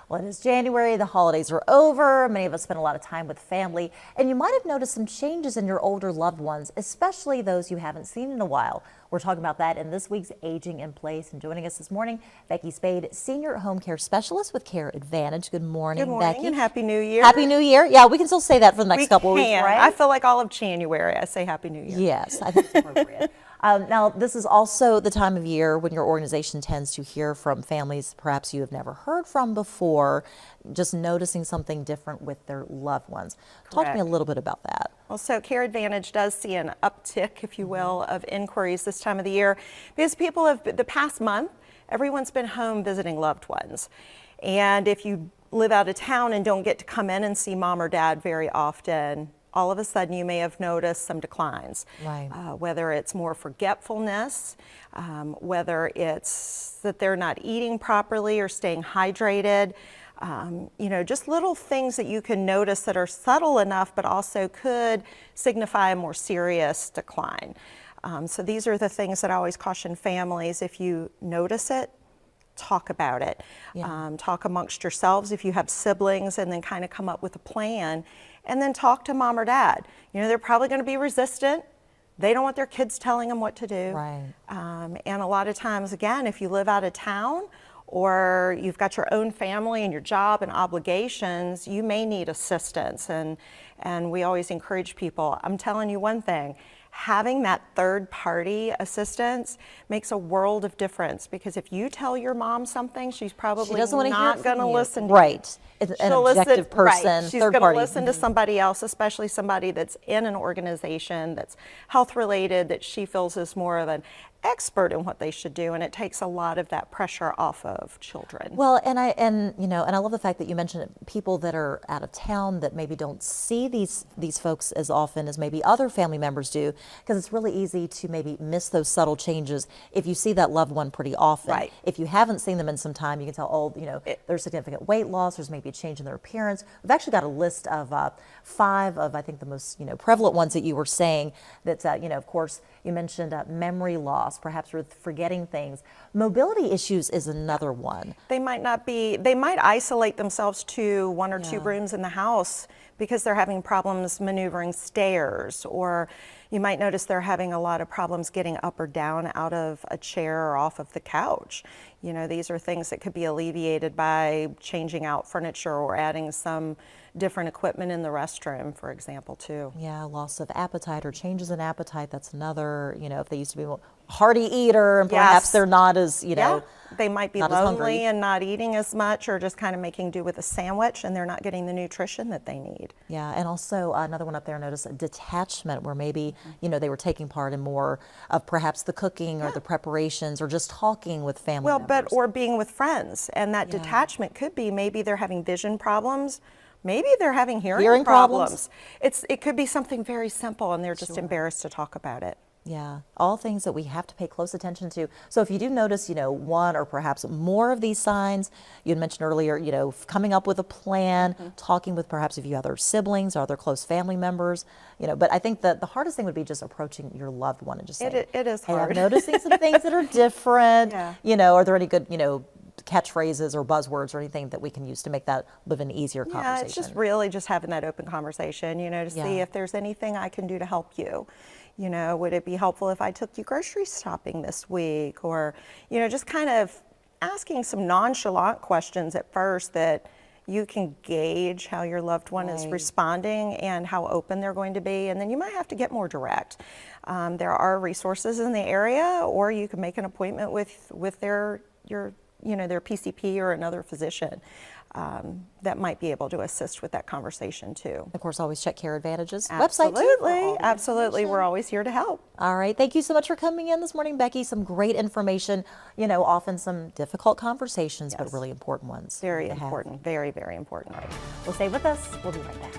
Well, it is January, the holidays are over, many of us spend a lot of time with family, and you might have noticed some changes in your older loved ones, especially those you haven't seen in a while. We're talking about that in this week's Aging in Place, and joining us this morning, Beckie Spaid, Senior Home Care Specialist with Care Advantage. Good morning, Good morning, Beckie. and Happy New Year. Happy New Year. Yeah, we can still say that for the next couple of weeks, right? I feel like all of January I say Happy New Year. Yes, I think it's appropriate. Now, this is also the time of year when your organization tends to hear from families perhaps you have never heard from before, just noticing something different with their loved ones. Talk to me a little bit about that. Well, so Care Advantage does see an uptick, if you will, of inquiries this time of the year because people have, the past month, everyone's been home visiting loved ones. And if you live out of town and don't get to come in and see mom or dad very often, all of a sudden you may have noticed some declines. Right. Whether it's more forgetfulness, whether it's that they're not eating properly or staying hydrated, you know, just little things that you can notice that are subtle enough but also could signify a more serious decline. So these are the things that I always caution families. If you notice it, talk about it. Yeah. Talk amongst yourselves if you have siblings, and then kind of come up with a plan, and then talk to mom or dad. You know, they're probably going to be resistant. They don't want their kids telling them what to do. Right. And a lot of times, again, if you live out of town or you've got your own family and your job and obligations, you may need assistance. And we always encourage people. I'm telling you one thing, having that third party assistance makes a world of difference, because if you tell your mom something, she's probably not going to listen to you. Right. It's an objective person, right. She's third going party. to listen to somebody else, especially somebody that's in an organization that's health related, that she feels is more of an expert in what they should do, and it takes a lot of that pressure off of children. Well, and I love the fact that you mentioned people that are out of town that maybe don't see these folks as often as maybe other family members do, because it's really easy to maybe miss those subtle changes if you see that loved one pretty often. Right. If you haven't seen them in some time, you can tell, oh, you know, there's significant weight loss, there's maybe a change in their appearance. We've actually got a list of 5 of, I think, the most prevalent ones that you were saying that, of course, you mentioned memory loss, perhaps with forgetting things. Mobility issues is another one. They might isolate themselves to 1 or 2 rooms in the house because they're having problems maneuvering stairs, or you might notice they're having a lot of problems getting up or down out of a chair or off of the couch. You know, these are things that could be alleviated by changing out furniture or adding some different equipment in the restroom, for example, too. Yeah, loss of appetite or changes in appetite, that's another, if they used to be a hearty eater and perhaps they're not as, they might be lonely and not eating as much, or just kind of making do with a sandwich, and they're not getting the nutrition that they need. Yeah, and also another one up there, notice detachment, where maybe, they were taking part in more of perhaps the cooking or the preparations or just talking with family members. Or being with friends, and that detachment could be maybe they're having vision problems. Maybe they're having hearing problems. It could be something very simple, and they're just embarrassed to talk about it. Yeah, all things that we have to pay close attention to. So if you do notice, one or perhaps more of these signs, you had mentioned earlier, coming up with a plan, talking with perhaps if you have other siblings or other close family members, but I think that the hardest thing would be just approaching your loved one and just saying, it is hey, hard. I'm noticing some things that are different. Are there any good, catchphrases or buzzwords or anything that we can use to make that live an easier conversation? Yeah, it's just really just having that open conversation, to see if there's anything I can do to help you. Would it be helpful if I took you grocery shopping this week? Or, just kind of asking some nonchalant questions at first that you can gauge how your loved one is responding and how open they're going to be. And then you might have to get more direct. There are resources in the area, or you can make an appointment with their PCP or another physician that might be able to assist with that conversation too. Of course, always check Care Advantage's website too. Absolutely. We're always here to help. All right. Thank you so much for coming in this morning, Beckie. Some great information, often some difficult conversations, but really important ones. Very important. Very, very important. Well, stay with us. We'll be right back.